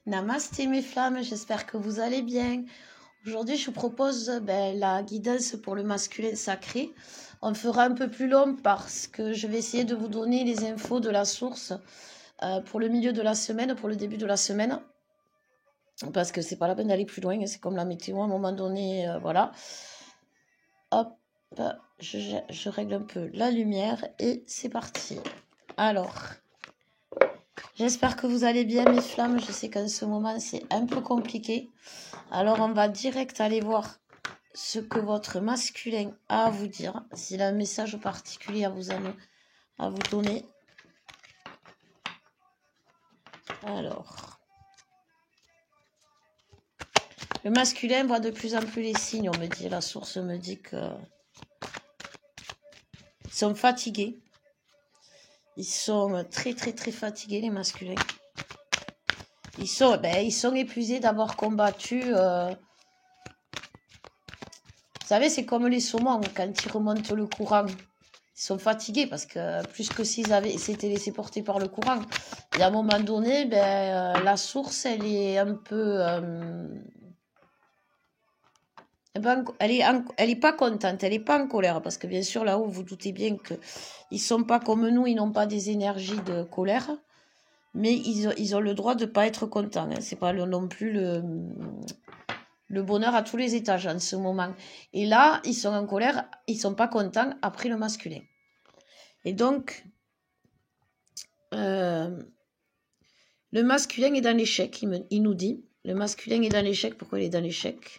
Namasté mes flammes, j'espère que vous allez bien. Aujourd'hui, je vous propose la guidance pour le masculin sacré. On fera un peu plus long parce que je vais essayer de vous donner les infos de la source pour le milieu de la semaine, pour le début de la semaine. Parce que c'est pas la peine d'aller plus loin, c'est comme la météo à un moment donné, voilà. Hop, je règle un peu la lumière et c'est parti. Alors... J'espère que vous allez bien mes flammes, je sais qu'en ce moment c'est un peu compliqué. Alors on va direct aller voir ce que votre masculin a à vous dire, s'il a un message particulier à vous donner. Alors, le masculin voit de plus en plus les signes, on me dit, la source me dit qu'ils sont fatigués. Ils sont très fatigués les masculins. Ils sont épuisés d'avoir combattu... Vous savez, c'est comme les saumons, quand ils remontent le courant, ils sont fatigués parce que plus que s'ils s'étaient laissés porter par le courant. Et à un moment donné, la source, elle est un peu... elle est pas contente, elle est pas en colère parce que bien sûr, là-haut, vous doutez bien qu'ils sont pas comme nous, ils n'ont pas des énergies de colère. Mais ils ont le droit de pas être contents. Hein. C'est pas non plus le bonheur à tous les étages en ce moment. Et là, ils sont en colère, ils sont pas contents après le masculin. Et donc, le masculin est dans l'échec, il nous dit. Le masculin est dans l'échec, pourquoi il est dans l'échec?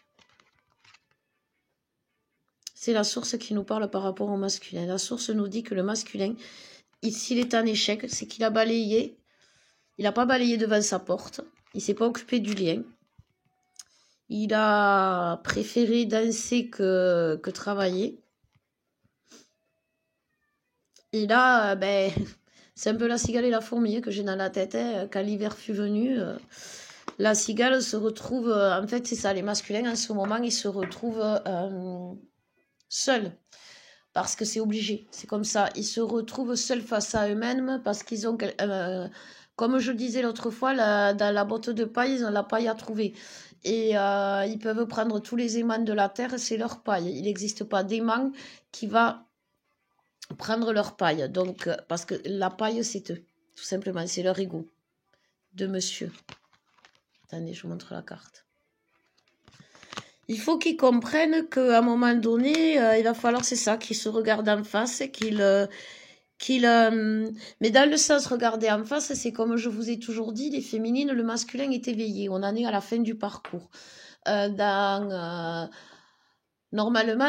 C'est la source qui nous parle par rapport au masculin. La source nous dit que le masculin, s'il est en échec, c'est qu'il a balayé, il n'a pas balayé devant sa porte, il ne s'est pas occupé du lien. Il a préféré danser que travailler. Et là, c'est un peu la cigale et la fourmi que j'ai dans la tête. Hein. Quand l'hiver fut venu, la cigale se retrouve... en fait, c'est ça, les masculins, en ce moment, ils se retrouvent seuls. Parce que c'est obligé. C'est comme ça. Ils se retrouvent seuls face à eux-mêmes parce qu'ils ont... comme je disais l'autre fois, dans la botte de paille, ils ont la paille à trouver. Et ils peuvent prendre tous les aimants de la terre, c'est leur paille. Il n'existe pas d'aimant qui va prendre leur paille. Donc, parce que la paille, c'est eux. Tout simplement, c'est leur ego de monsieur. Attendez, je vous montre la carte. Il faut qu'ils comprennent qu'à un moment donné, il va falloir, c'est ça, qu'ils se regardent en face et mais dans le sens regarder en face, c'est comme je vous ai toujours dit, les féminines, le masculin est éveillé. On en est à la fin du parcours. Normalement,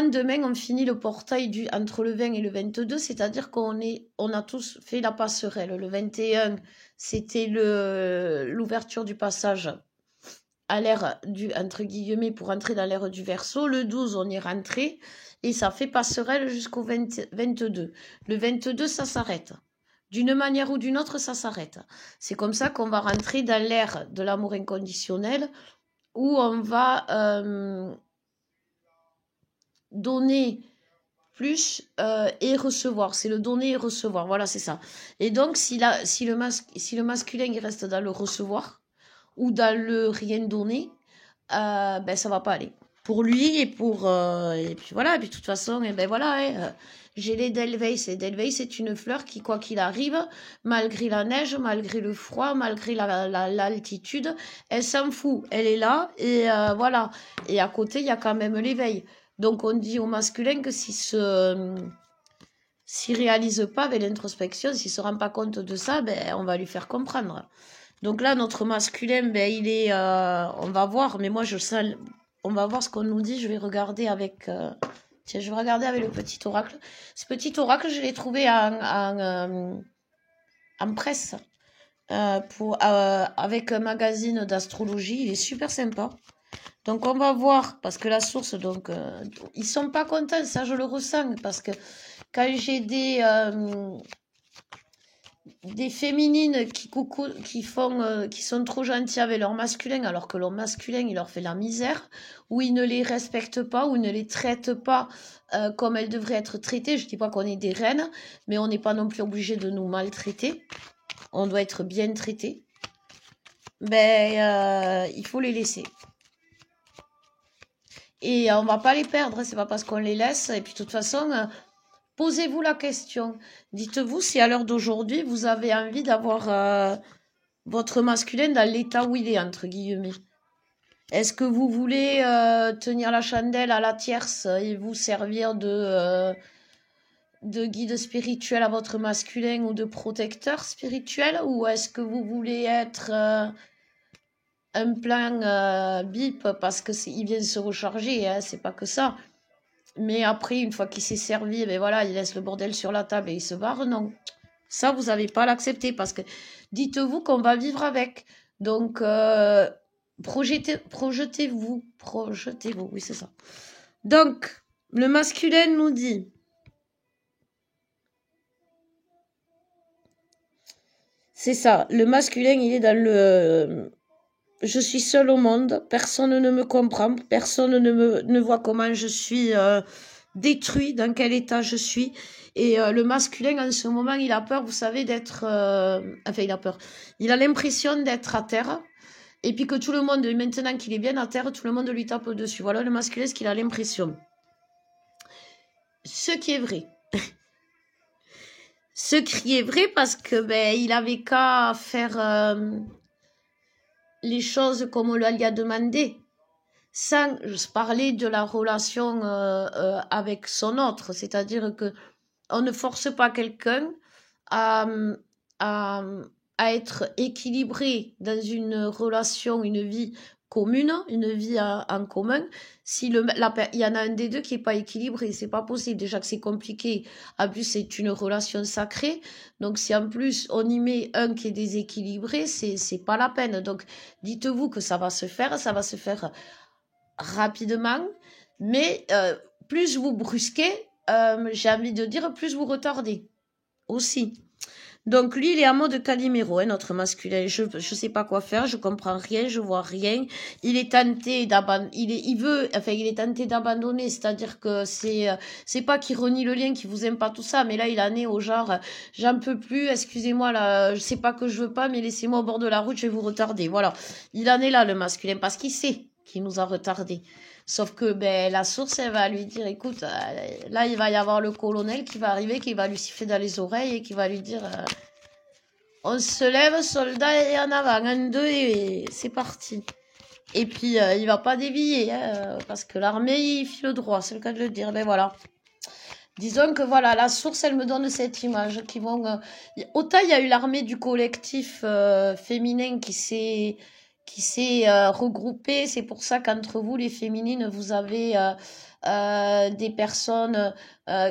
demain, on finit le portail entre le 20 et le 22, c'est-à-dire qu'on a tous fait la passerelle. Le 21, c'était l'ouverture du passage à l'ère entre guillemets, pour entrer dans l'ère du Verseau. Le 12, on est rentré et ça fait passerelle jusqu'au 22. Le 22, ça s'arrête. D'une manière ou d'une autre, ça s'arrête. C'est comme ça qu'on va rentrer dans l'ère de l'amour inconditionnel où on va donner plus et recevoir. C'est le donner et recevoir. Voilà, c'est ça. Et donc, si le masculin il reste dans le recevoir ou dans le rien donner, ça va pas aller. Pour lui et pour... et puis voilà, et puis de toute façon, j'ai les Edelweiss. Edelweiss, c'est une fleur qui, quoi qu'il arrive, malgré la neige, malgré le froid, malgré l'altitude, elle s'en fout. Elle est là, et voilà. Et à côté, il y a quand même l'éveil. Donc, on dit au masculin que s'il réalise pas avec l'introspection, s'il se rend pas compte de ça, on va lui faire comprendre. Donc là, notre masculin, il est... on va voir, mais moi, je sens... On va voir ce qu'on nous dit. Je vais regarder avec... Tiens, je vais regarder avec le petit oracle. Ce petit oracle, je l'ai trouvé en presse avec un magazine d'astrologie. Il est super sympa. Donc, on va voir, parce que la source, donc, ils sont pas contents, ça, je le ressens, parce que quand j'ai des féminines qui sont trop gentilles avec leur masculin, alors que leur masculin, il leur fait la misère, ou ils ne les respectent pas, ou ils ne les traitent pas comme elles devraient être traitées. Je ne dis pas qu'on est des reines, mais on n'est pas non plus obligé de nous maltraiter. On doit être bien traité. ben, il faut les laisser. Et on va pas les perdre, c'est pas parce qu'on les laisse. Et puis, de toute façon, posez-vous la question. Dites-vous si à l'heure d'aujourd'hui, vous avez envie d'avoir votre masculin dans l'état où il est, entre guillemets. Est-ce que vous voulez tenir la chandelle à la tierce et vous servir de guide spirituel à votre masculin ou de protecteur spirituel? Ou est-ce que vous voulez être un plan bip parce que il vient se recharger, hein, c'est pas que ça. Mais après, une fois qu'il s'est servi, ben voilà, il laisse le bordel sur la table et il se barre. Non, ça, vous n'avez pas à l'accepter parce que dites-vous qu'on va vivre avec. Donc, projetez-vous, oui, c'est ça. Donc, le masculin nous dit, c'est ça, le masculin, il est dans le... Je suis seul au monde, personne ne me comprend, personne ne voit comment je suis détruit, dans quel état je suis. Et le masculin, en ce moment, il a peur, vous savez, d'être... enfin, il a peur. Il a l'impression d'être à terre. Et puis que tout le monde, maintenant qu'il est bien à terre, tout le monde lui tape dessus. Voilà le masculin, ce qu'il a l'impression. Ce qui est vrai. Ce qui est vrai parce que ben, il avait qu'à faire les choses comme on lui a demandé. Sans parler de la relation avec son autre. C'est-à-dire que on ne force pas quelqu'un à, à, à être équilibré dans une relation, une vie commune, une vie en commun. Si il y en a un des deux qui n'est pas équilibré, c'est pas possible. Déjà que c'est compliqué. En plus, c'est une relation sacrée. Donc, si en plus on y met un qui est déséquilibré, c'est pas la peine. Donc, dites-vous que ça va se faire rapidement, mais plus vous brusquez, j'ai envie de dire, plus vous retardez aussi. Donc lui, il est en mode Calimero, hein, notre masculin. Je sais pas quoi faire, je comprends rien, je vois rien. Il est tenté d'abandonner, il est tenté d'abandonner, c'est-à-dire que c'est pas qu'il renie le lien, qu'il vous aime pas tout ça, mais là il en est au genre, j'en peux plus, excusez-moi là, je sais pas que je veux pas, mais laissez-moi au bord de la route, je vais vous retarder. Voilà, il en est là le masculin parce qu'il sait qu'il nous a retardés. Sauf que ben, la source, elle va lui dire, écoute, là, il va y avoir le colonel qui va arriver, qui va lui siffler dans les oreilles et qui va lui dire, on se lève, soldat, et en avant, un, deux, et c'est parti. Et puis, il va pas dévier, hein, parce que l'armée, il file droit, c'est le cas de le dire. Ben voilà. Disons que voilà, la source, elle me donne cette image. Autant il y a eu l'armée du collectif féminin qui s'est regroupée. C'est pour ça qu'entre vous, les féminines, vous avez des personnes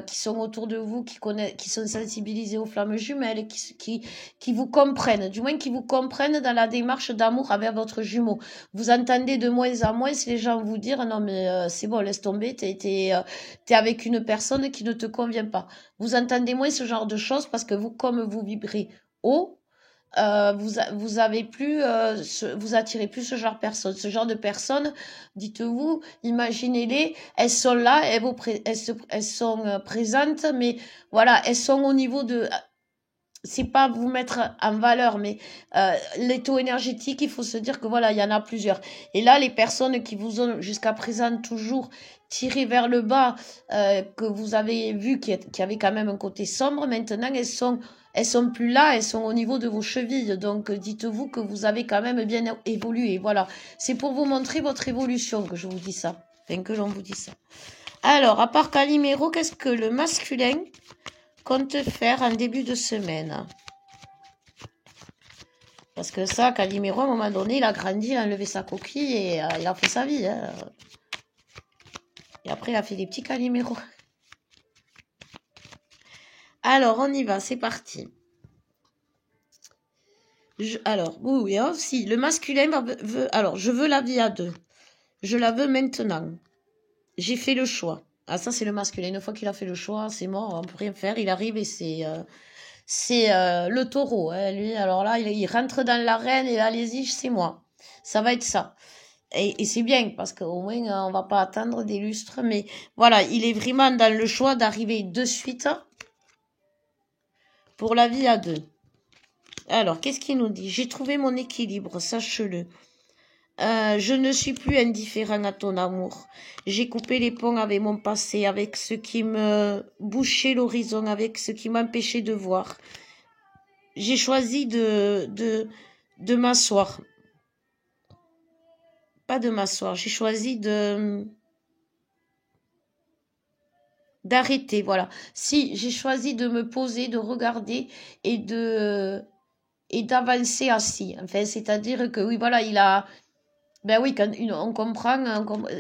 qui sont autour de vous, qui sont sensibilisées aux flammes jumelles, qui vous comprennent, du moins qui vous comprennent dans la démarche d'amour avec votre jumeau. Vous entendez de moins en moins les gens vous dire non mais c'est bon, laisse tomber, t'es avec une personne qui ne te convient pas. Vous entendez moins ce genre de choses parce que vous, comme vous vibrez haut, vous avez plus, vous attirez plus ce genre de personnes. Ce genre de personnes, dites-vous, imaginez-les, elles sont là, elles sont présentes, mais voilà, elles sont au niveau de, c'est pas vous mettre en valeur, mais les taux énergétiques, il faut se dire que voilà, il y en a plusieurs. Et là, les personnes qui vous ont jusqu'à présent toujours tiré vers le bas, que vous avez vu qui avait quand même un côté sombre, maintenant elles sont plus là, elles sont au niveau de vos chevilles. Donc dites-vous que vous avez quand même bien évolué. Voilà, c'est pour vous montrer votre évolution que je vous dis ça. Enfin, que j'en vous dis ça. Alors, à part Calimero, qu'est-ce que le masculin compte faire en début de semaine? Parce que ça, Calimero, à un moment donné, il a grandi, il a enlevé sa coquille et il a fait sa vie. Hein. Et après, il a fait des petits Calimero. Alors, on y va, c'est parti. Alors, oui, aussi, le masculin veut... Alors, je veux la vie à deux. Je la veux maintenant. J'ai fait le choix. Ah, ça, c'est le masculin. Une fois qu'il a fait le choix, c'est mort, on peut rien faire. Il arrive et c'est le taureau. Hein, lui, alors là, il rentre dans l'arène et allez-y, c'est moi. Ça va être ça. Et c'est bien, parce qu'au moins, on va pas attendre des lustres. Mais voilà, il est vraiment dans le choix d'arriver de suite pour la vie à deux. Alors, qu'est-ce qu'il nous dit? J'ai trouvé mon équilibre, sache-le. Je ne suis plus indifférent à ton amour. J'ai coupé les ponts avec mon passé, avec ce qui me bouchait l'horizon, avec ce qui m'empêchait de voir. J'ai choisi de m'asseoir. Pas de m'asseoir, j'ai choisi d'arrêter, voilà. Si, j'ai choisi de me poser, de regarder et d'avancer assis. Enfin, c'est-à-dire que oui, voilà, ben oui, quand on comprend,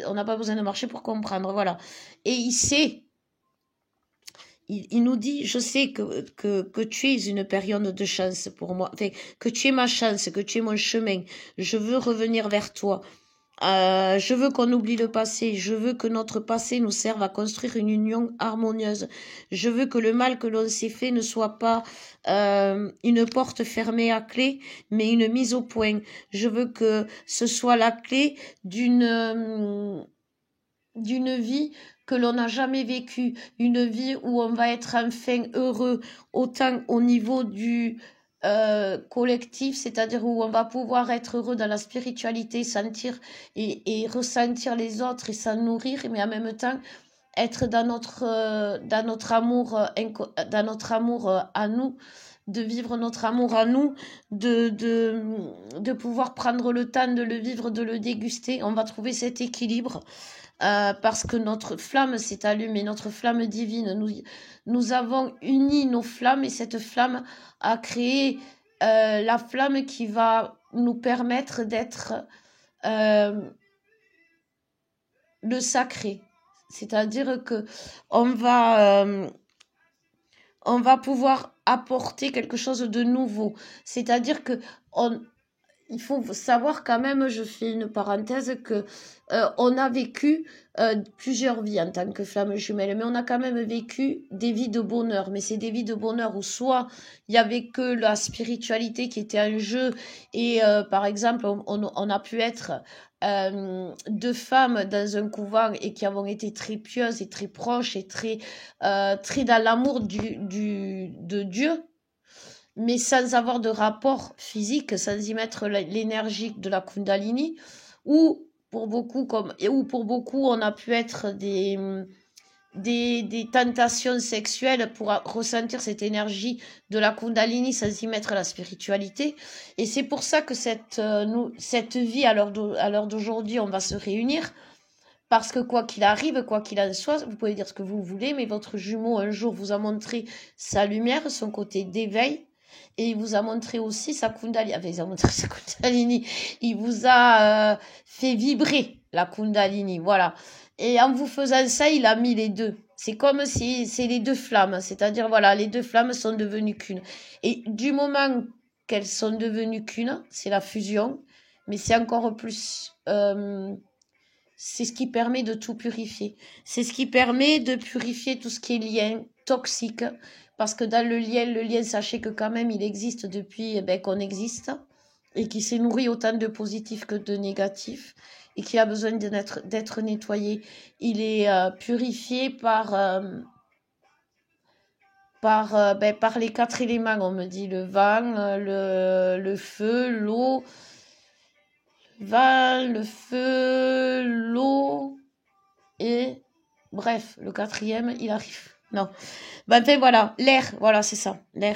on n'a pas besoin de marcher pour comprendre, voilà. Et il sait, il nous dit, je sais que tu es une période de chance pour moi, enfin, que tu es ma chance, que tu es mon chemin. Je veux revenir vers toi. Je veux qu'on oublie le passé. Je veux que notre passé nous serve à construire une union harmonieuse. Je veux que le mal que l'on s'est fait ne soit pas une porte fermée à clé, mais une mise au point. Je veux que ce soit la clé d'une vie que l'on n'a jamais vécue, une vie où on va être enfin heureux, autant au niveau du collectif, c'est-à-dire où on va pouvoir être heureux dans la spiritualité, sentir et ressentir les autres et s'en nourrir, mais en même temps être dans notre amour, dans notre amour à nous, de vivre notre amour à nous, de pouvoir prendre le temps de le vivre, de le déguster. On va trouver cet équilibre. Parce que notre flamme s'est allumée, notre flamme divine. Nous avons uni nos flammes et cette flamme a créé la flamme qui va nous permettre d'être le sacré. C'est-à-dire que on va pouvoir apporter quelque chose de nouveau. C'est-à-dire que il faut savoir quand même, je fais une parenthèse, que on a vécu plusieurs vies en tant que flamme jumelle, mais on a quand même vécu des vies de bonheur. Mais c'est des vies de bonheur où soit il y avait que la spiritualité qui était en jeu et par exemple on a pu être deux femmes dans un couvent et qui avons été très pieuses et très proches et très dans l'amour de Dieu, mais sans avoir de rapport physique, sans y mettre l'énergie de la Kundalini, ou pour beaucoup on a pu être des tentations sexuelles pour ressentir cette énergie de la Kundalini sans y mettre la spiritualité. Et c'est pour ça que cette vie, à l'heure d'aujourd'hui, on va se réunir. Parce que quoi qu'il arrive, quoi qu'il en soit, vous pouvez dire ce que vous voulez, mais votre jumeau un jour vous a montré sa lumière, son côté d'éveil, et il vous a montré aussi sa Kundalini. Enfin, il a montré sa Kundalini. Il vous a fait vibrer la Kundalini, voilà. Et en vous faisant ça, il a mis les deux. C'est comme si c'est les deux flammes, c'est-à-dire voilà, les deux flammes sont devenues qu'une. Et du moment qu'elles sont devenues qu'une, c'est la fusion, mais c'est encore plus. C'est ce qui permet de tout purifier. C'est ce qui permet de purifier tout ce qui est lien toxique. Parce que dans le lien, sachez que quand même, il existe depuis qu'on existe. Et qui s'est nourri autant de positifs que de négatifs. Et qui a besoin d'être nettoyé. Il est purifié par les 4 éléments, on me dit. Le vent, le feu, l'eau... le feu, l'eau et bref, le quatrième, il arrive. Non. Enfin voilà, l'air, voilà, c'est ça, l'air.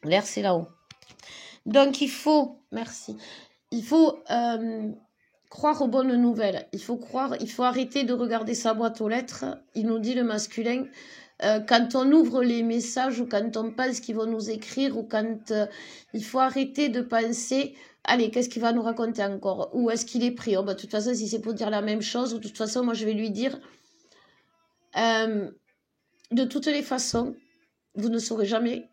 L'air, c'est là-haut. Donc il faut, merci, il faut croire aux bonnes nouvelles. Il faut arrêter de regarder sa boîte aux lettres. Il nous dit le masculin. Quand on ouvre les messages ou quand on pense qu'ils vont nous écrire ou quand il faut arrêter de penser allez, qu'est-ce qu'il va nous raconter encore? Où est-ce qu'il est pris? De toute façon, si c'est pour dire la même chose, de toute façon, moi, je vais lui dire de toutes les façons, vous ne saurez jamais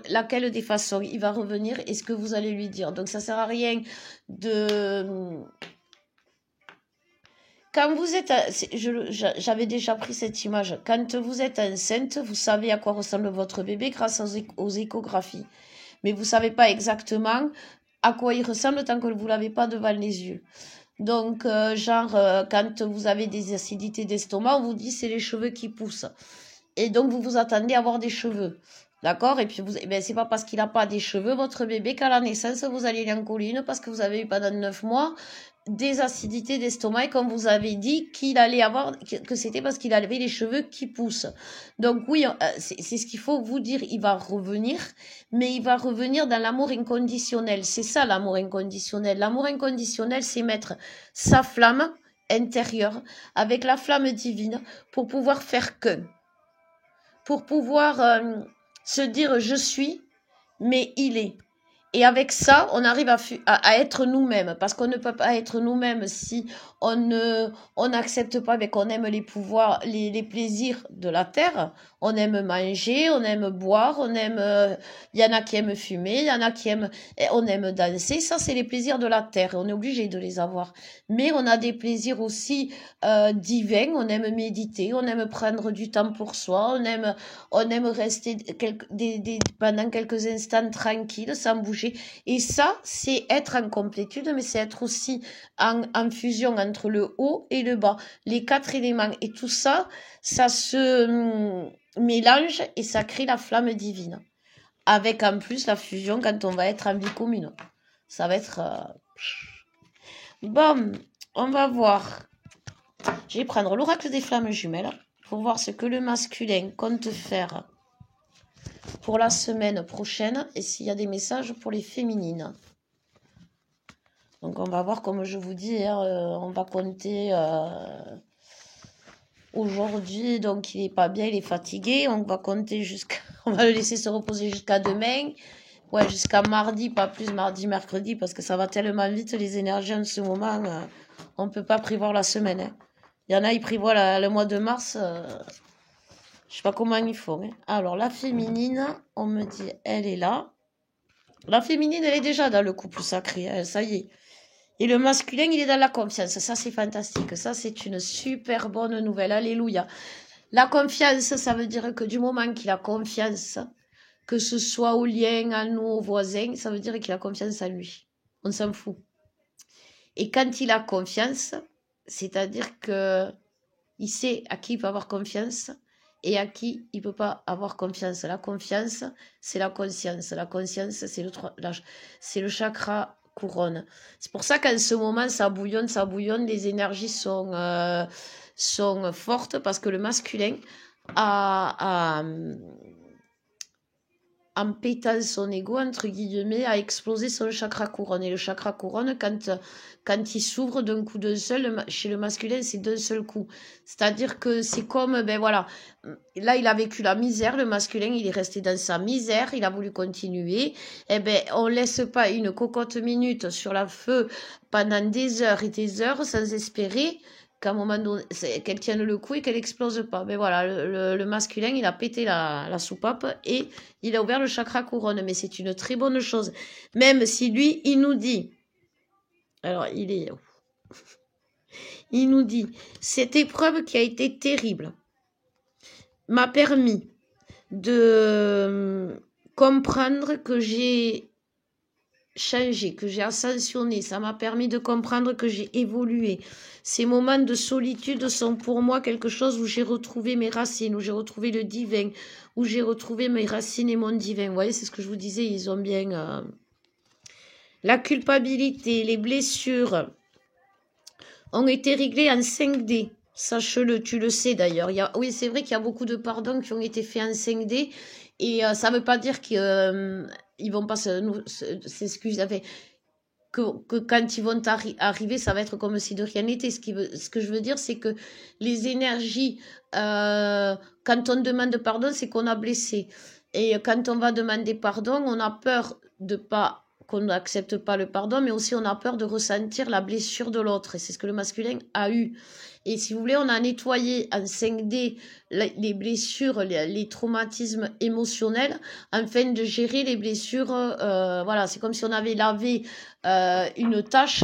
laquelle des façons il va revenir et ce que vous allez lui dire. Donc, ça ne sert à rien de... Quand vous êtes... J'avais déjà pris cette image. Quand vous êtes enceinte, vous savez à quoi ressemble votre bébé grâce aux échographies. Mais vous ne savez pas exactement à quoi il ressemble tant que vous ne l'avez pas devant les yeux. Donc, quand vous avez des acidités d'estomac, on vous dit c'est les cheveux qui poussent. Et donc, vous vous attendez à avoir des cheveux. D'accord? Et puis, eh ben, c'est pas parce qu'il n'a pas des cheveux, votre bébé, qu'à la naissance, vous allez lui en coller une parce que vous avez eu pendant 9 mois des acidités d'estomac et comme vous avez dit qu'il allait avoir, que c'était parce qu'il avait les cheveux qui poussent. Donc oui, c'est ce qu'il faut vous dire, il va revenir, mais il va revenir dans l'amour inconditionnel. C'est ça l'amour inconditionnel. L'amour inconditionnel, c'est mettre sa flamme intérieure avec la flamme divine pour pouvoir faire qu'un. Pour pouvoir se dire je suis, mais il est. Et avec ça, on arrive à être nous-mêmes, parce qu'on ne peut pas être nous-mêmes si on n'accepte pas, mais qu'on aime les pouvoirs, les plaisirs de la terre. On aime manger, on aime boire, on aime, il y en a qui aiment fumer, il y en a qui aiment, on aime danser. Ça, c'est les plaisirs de la terre. On est obligé de les avoir. Mais on a des plaisirs aussi divins. On aime méditer, on aime prendre du temps pour soi, on aime rester pendant quelques instants tranquille, sans bouger. Et ça, c'est être en complétude, mais c'est être aussi en fusion entre le haut et le bas, les 4 éléments. Et tout ça, ça se mélange et ça crée la flamme divine. Avec en plus la fusion quand on va être en vie commune. Ça va être... Bon, on va voir. Je vais prendre l'oracle des flammes jumelles pour voir ce que le masculin compte faire pour la semaine prochaine et s'il y a des messages pour les féminines. Donc on va voir, comme je vous dis, on va compter aujourd'hui, donc il est pas bien, il est fatigué, on va compter on va le laisser se reposer jusqu'à demain, ouais, jusqu'à mardi, pas plus mardi, mercredi, parce que ça va tellement vite les énergies en ce moment, on peut pas prévoir la semaine, hein. Il y en a, ils prévoient le mois de mars, je sais pas comment ils font, hein. Alors la féminine, on me dit, elle est là. La féminine, elle est déjà dans le couple sacré, hein, ça y est. Et le masculin, il est dans la confiance. Ça, c'est fantastique. Ça, c'est une super bonne nouvelle. Alléluia. La confiance, ça veut dire que du moment qu'il a confiance, que ce soit au lien, à nous, aux voisins, ça veut dire qu'il a confiance en lui. On s'en fout. Et quand il a confiance, c'est-à-dire que il sait à qui il peut avoir confiance et à qui il ne peut pas avoir confiance. La confiance, c'est la conscience. La conscience, c'est le chakra couronne. C'est pour ça qu'en ce moment, ça bouillonne, les énergies sont fortes parce que le masculin en pétant son ego, entre guillemets, a explosé son chakra couronne. Et le chakra couronne, quand il s'ouvre d'un coup d'un seul, chez le masculin, c'est d'un seul coup. C'est-à-dire que c'est comme, ben voilà, là, il a vécu la misère, le masculin, il est resté dans sa misère, il a voulu continuer. Eh ben, on laisse pas une cocotte minute sur la feu pendant des heures et des heures sans espérer qu'à un moment donné, qu'elle tienne le coup et qu'elle explose pas. Mais voilà, le masculin, il a pété la soupape et il a ouvert le chakra couronne. Mais c'est une très bonne chose. Même si lui, il nous dit, alors il nous dit, cette épreuve qui a été terrible m'a permis de comprendre que j'ai changé, que j'ai ascensionné, ça m'a permis de comprendre que j'ai évolué. Ces moments de solitude sont pour moi quelque chose où j'ai retrouvé mes racines, où j'ai retrouvé le divin, où j'ai retrouvé mes racines et mon divin. Vous voyez, c'est ce que je vous disais, ils ont bien... La culpabilité, les blessures ont été réglées en 5D. Sache-le, tu le sais d'ailleurs. Oui, c'est vrai qu'il y a beaucoup de pardons qui ont été faits en 5D et ça ne veut pas dire qu'ils vont pas s'excuser. Enfin, que quand ils vont arriver, ça va être comme si de rien n'était. Ce que je veux dire, c'est que les énergies, quand on demande pardon, c'est qu'on a blessé. Et quand on va demander pardon, on a peur qu'on n'accepte pas le pardon, mais aussi on a peur de ressentir la blessure de l'autre. Et c'est ce que le masculin a eu. Et si vous voulez, on a nettoyé en 5D les blessures, les traumatismes émotionnels, afin de gérer les blessures. Voilà, c'est comme si on avait lavé une tâche,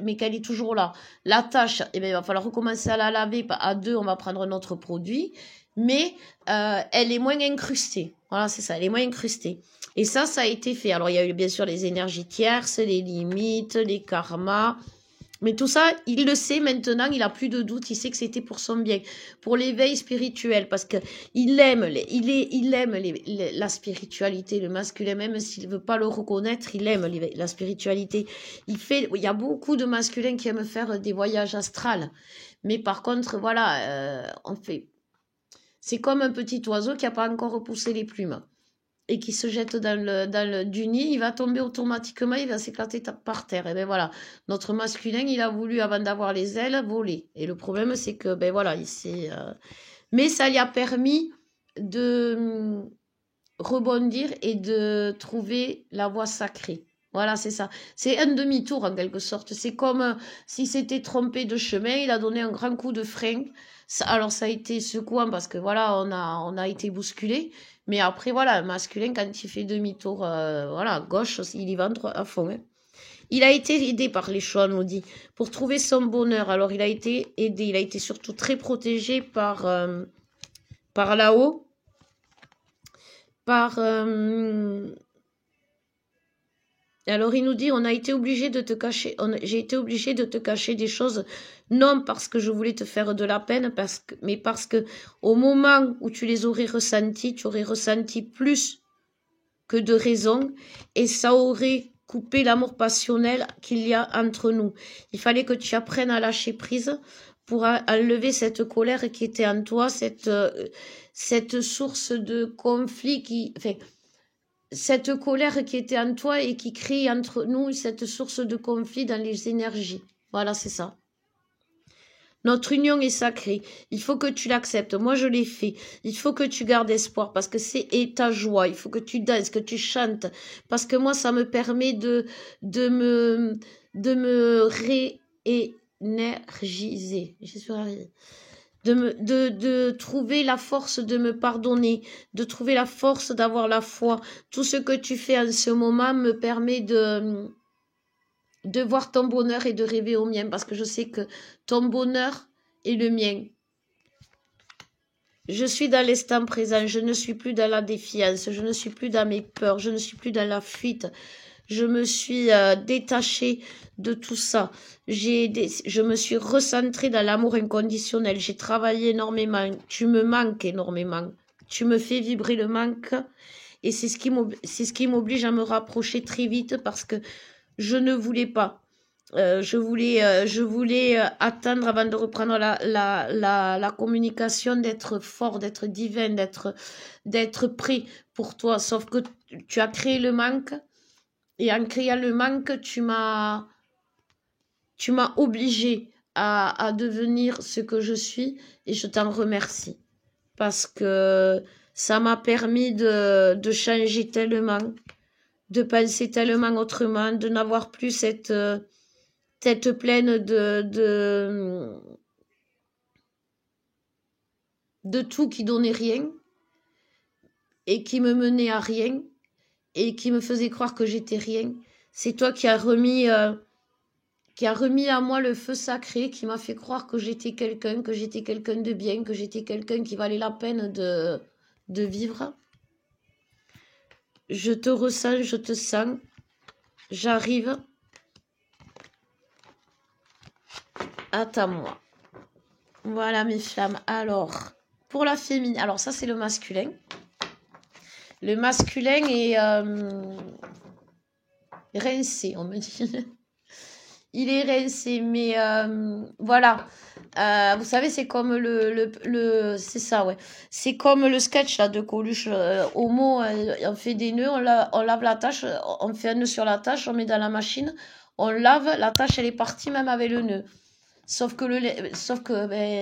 mais qu'elle est toujours là. La tâche, eh bien, il va falloir recommencer à la laver. À 2, on va prendre un autre produit, mais elle est moins incrustée. Voilà, c'est ça, elle est moins incrustée. Et ça a été fait. Alors, il y a eu bien sûr les énergies tierces, les limites, les karmas. Mais tout ça, il le sait maintenant, il a plus de doute, il sait que c'était pour son bien, pour l'éveil spirituel, parce que il aime, la spiritualité, le masculin, même s'il veut pas le reconnaître, il aime la spiritualité. Il y a beaucoup de masculins qui aiment faire des voyages astrales, mais par contre, voilà, c'est comme un petit oiseau qui n'a pas encore repoussé les plumes et qui se jette du nid, il va tomber automatiquement, il va s'éclater par terre. Et ben voilà, notre masculin, il a voulu, avant d'avoir les ailes, voler. Et le problème, c'est que, ben voilà, mais ça lui a permis de rebondir et de trouver la voie sacrée. Voilà, c'est ça. C'est un demi-tour, en quelque sorte. C'est comme s'il s'était trompé de chemin, il a donné un grand coup de frein. Alors, ça a été secouant parce que, voilà, on a été bousculé. Mais après, voilà, un masculin, quand il fait demi-tour, voilà, à gauche, il y va à fond. Hein. Il a été aidé par les choix, on nous dit, pour trouver son bonheur. Alors, il a été aidé, il a été surtout très protégé par là-haut, alors il nous dit, on a été obligé de te cacher, j'ai été obligé de te cacher des choses, non parce que je voulais te faire de la peine, mais parce que au moment où tu les aurais ressentis, tu aurais ressenti plus que de raison, et ça aurait coupé l'amour passionnel qu'il y a entre nous. Il fallait que tu apprennes à lâcher prise pour enlever cette colère qui était en toi, cette source de conflit cette colère qui était en toi et qui crée entre nous cette source de conflit dans les énergies. Voilà, c'est ça. Notre union est sacrée. Il faut que tu l'acceptes. Moi, je l'ai fait. Il faut que tu gardes espoir parce que c'est ta joie. Il faut que tu danses, que tu chantes. Parce que moi, ça me permet de me réénergiser. Je suis arrivée. De trouver la force de me pardonner, de trouver la force d'avoir la foi. Tout ce que tu fais en ce moment me permet de voir ton bonheur et de rêver au mien, parce que je sais que ton bonheur est le mien. Je suis dans l'instant présent, je ne suis plus dans la défiance, je ne suis plus dans mes peurs, je ne suis plus dans la fuite. Je me suis détachée de tout ça. Je me suis recentrée dans l'amour inconditionnel. J'ai travaillé énormément. Tu me manques énormément. Tu me fais vibrer le manque. Et c'est ce qui m'oblige à me rapprocher très vite parce que je ne voulais pas. Je voulais attendre avant de reprendre la communication, d'être fort, d'être divin, d'être prêt pour toi. Sauf que tu as créé le manque. Et en créant le manque, tu m'as obligé à devenir ce que je suis et je t'en remercie. Parce que ça m'a permis de changer tellement, de penser tellement autrement, de n'avoir plus cette tête pleine de tout qui donnait rien et qui me menait à rien. Et qui me faisait croire que j'étais rien. C'est toi qui as remis à moi le feu sacré, qui m'a fait croire que j'étais quelqu'un de bien, que j'étais quelqu'un qui valait la peine de vivre. Je te ressens, je te sens. J'arrive. Attends-moi. Voilà mes flammes. Alors, pour la féminine, alors ça c'est le masculin. Le masculin est rincé, on me dit. Il est rincé, mais voilà. Vous savez, c'est comme c'est ça, ouais. C'est comme le sketch là de Coluche. Homo, on fait des nœuds, on lave la tâche, on fait un nœud sur la tâche, on met dans la machine, on lave, la tâche elle est partie même avec le nœud. Sauf que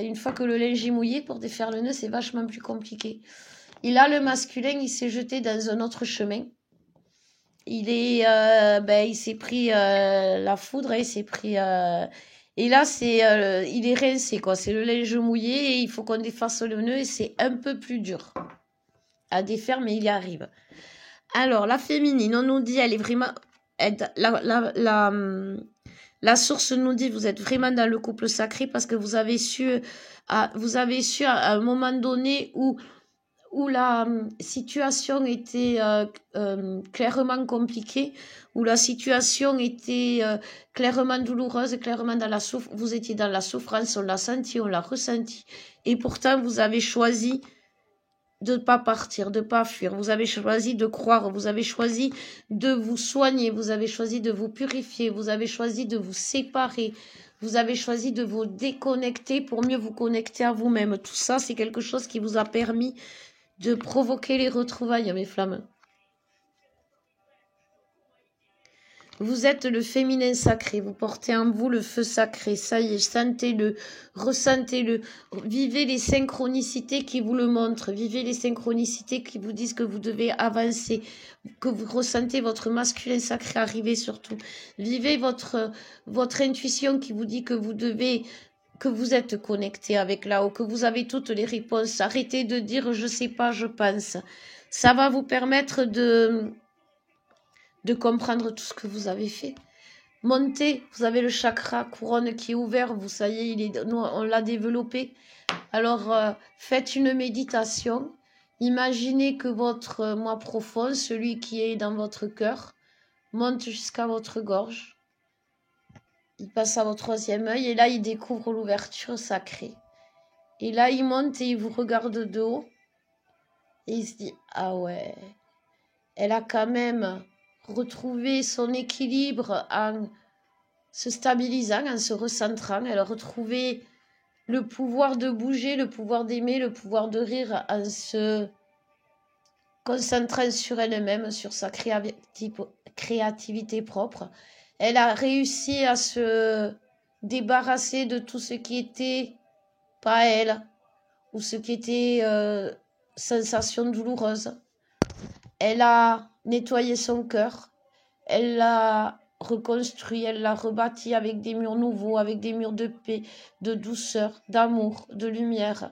une fois que le linge est mouillé, pour défaire le nœud, c'est vachement plus compliqué. Et là, le masculin, il s'est jeté dans un autre chemin. Il s'est pris la foudre, il s'est pris... et là, il est rincé, quoi. C'est le linge mouillé et il faut qu'on défasse le nœud et c'est un peu plus dur à défaire, mais il y arrive. Alors, la féminine, on nous dit, elle est vraiment... La source nous dit, vous êtes vraiment dans le couple sacré parce que vous avez su à un moment donné où où la situation était clairement compliquée, où la situation était clairement douloureuse, clairement dans la souffrance, vous étiez dans la souffrance, on l'a senti, on l'a ressenti, et pourtant vous avez choisi de ne pas partir, de ne pas fuir, vous avez choisi de croire, vous avez choisi de vous soigner, vous avez choisi de vous purifier, vous avez choisi de vous séparer, vous avez choisi de vous déconnecter pour mieux vous connecter à vous-même. Tout ça, c'est quelque chose qui vous a permis de provoquer les retrouvailles, mes flammes. Vous êtes le féminin sacré, vous portez en vous le feu sacré, ça y est, sentez-le, ressentez-le, vivez les synchronicités qui vous le montrent, vivez les synchronicités qui vous disent que vous devez avancer, que vous ressentez votre masculin sacré arriver surtout, vivez votre intuition qui vous dit que vous êtes connecté avec là-haut, que vous avez toutes les réponses, arrêtez de dire je sais pas, je pense, ça va vous permettre de comprendre tout ce que vous avez fait. Montez, vous avez le chakra couronne qui est ouvert, vous ça y est, on l'a développé. Alors, faites une méditation. Imaginez que votre moi profond, celui qui est dans votre cœur, monte jusqu'à votre gorge. Il passe à votre troisième œil et là, il découvre l'ouverture sacrée. Et là, il monte et il vous regarde de haut. Et il se dit, ah ouais, elle a quand même retrouver son équilibre en se stabilisant, en se recentrant. Elle a retrouvé le pouvoir de bouger, le pouvoir d'aimer, le pouvoir de rire en se concentrant sur elle-même, sur sa créativité propre. Elle a réussi à se débarrasser de tout ce qui était pas elle ou ce qui était sensation douloureuse. Elle a nettoyé son cœur, elle l'a reconstruit, elle l'a rebâti avec des murs nouveaux, avec des murs de paix, de douceur, d'amour, de lumière.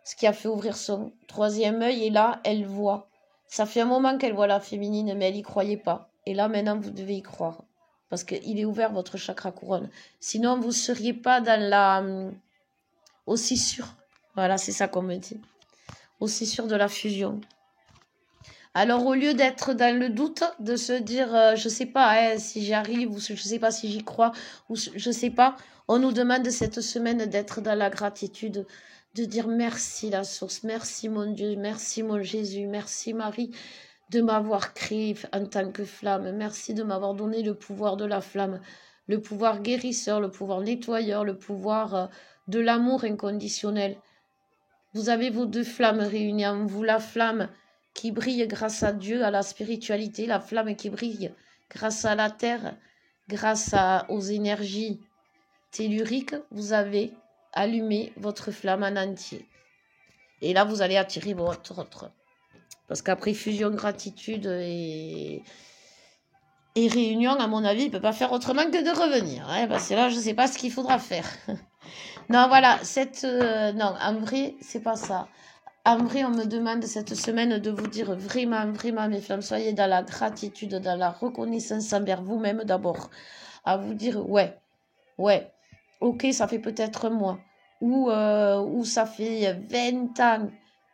Ce qui a fait ouvrir son troisième œil et là, elle voit. Ça fait un moment qu'elle voit la féminine, mais elle n'y croyait pas. Et là, maintenant, vous devez y croire. Parce qu'il est ouvert, votre chakra couronne. Sinon, vous ne seriez pas dans la... aussi sûr. Voilà, c'est ça qu'on me dit. Aussi sûr de la fusion. Alors, au lieu d'être dans le doute, de se dire, je sais pas si j'y arrive, ou je sais pas si j'y crois, ou je sais pas, on nous demande cette semaine d'être dans la gratitude, de dire merci la source, merci mon Dieu, merci mon Jésus, merci Marie de m'avoir créé en tant que flamme, merci de m'avoir donné le pouvoir de la flamme, le pouvoir guérisseur, le pouvoir nettoyeur, le pouvoir de l'amour inconditionnel. Vous avez vos deux flammes réunies en vous, la flamme qui brille grâce à Dieu, à la spiritualité, la flamme qui brille grâce à la terre, grâce aux énergies telluriques, vous avez allumé votre flamme en entier. Et là, vous allez attirer votre autre. Parce qu'après fusion, gratitude et réunion, à mon avis, il ne peut pas faire autrement que de revenir. Hein, parce que là, je ne sais pas ce qu'il faudra faire. Non, voilà, non, en vrai, c'est pas ça. En vrai, on me demande cette semaine de vous dire vraiment, mes flammes, soyez dans la gratitude, dans la reconnaissance envers vous-même d'abord. À vous dire, ouais, ok, ça fait peut-être un mois. Ou ça fait 20 ans.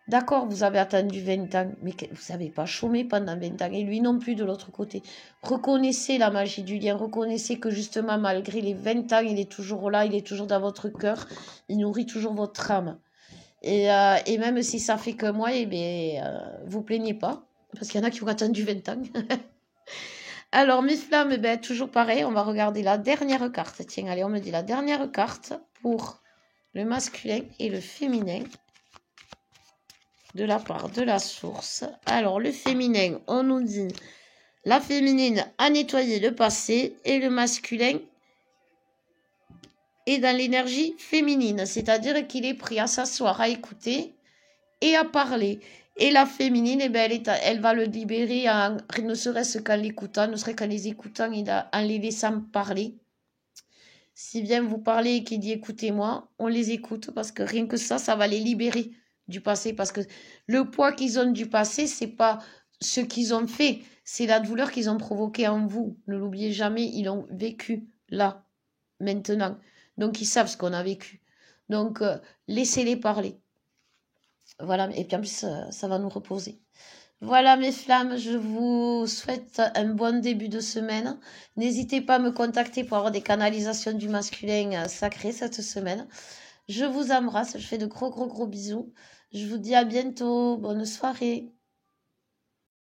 D'accord, vous avez attendu 20 ans, mais vous n'avez pas chômé pendant 20 ans. Et lui non plus de l'autre côté. Reconnaissez la magie du lien. Reconnaissez que justement, malgré les 20 ans, il est toujours là, il est toujours dans votre cœur. Il nourrit toujours votre âme. Et même si ça fait que moi, vous plaignez pas, parce qu'il y en a qui ont attendu 20 ans. Alors, mes flammes, toujours pareil, on va regarder la dernière carte. Tiens, allez, on me dit la dernière carte pour le masculin et le féminin de la part de la source. Alors, le féminin, on nous dit la féminine a nettoyé le passé et le masculin et dans l'énergie féminine, c'est-à-dire qu'il est prêt à s'asseoir, à écouter et à parler. Et la féminine, elle va le libérer, ne serait-ce qu'en l'écoutant, ne serait-ce qu'en les écoutant et en les laissant parler. S'il vient vous parler et qu'il dit écoutez-moi, on les écoute parce que rien que ça va les libérer du passé. Parce que le poids qu'ils ont du passé, c'est pas ce qu'ils ont fait, c'est la douleur qu'ils ont provoquée en vous. Ne l'oubliez jamais, ils l'ont vécu là, maintenant. Donc, ils savent ce qu'on a vécu. Donc, laissez-les parler. Voilà, et puis en plus, ça va nous reposer. Voilà mes flammes, je vous souhaite un bon début de semaine. N'hésitez pas à me contacter pour avoir des canalisations du masculin sacré cette semaine. Je vous embrasse, je fais de gros bisous. Je vous dis à bientôt, bonne soirée.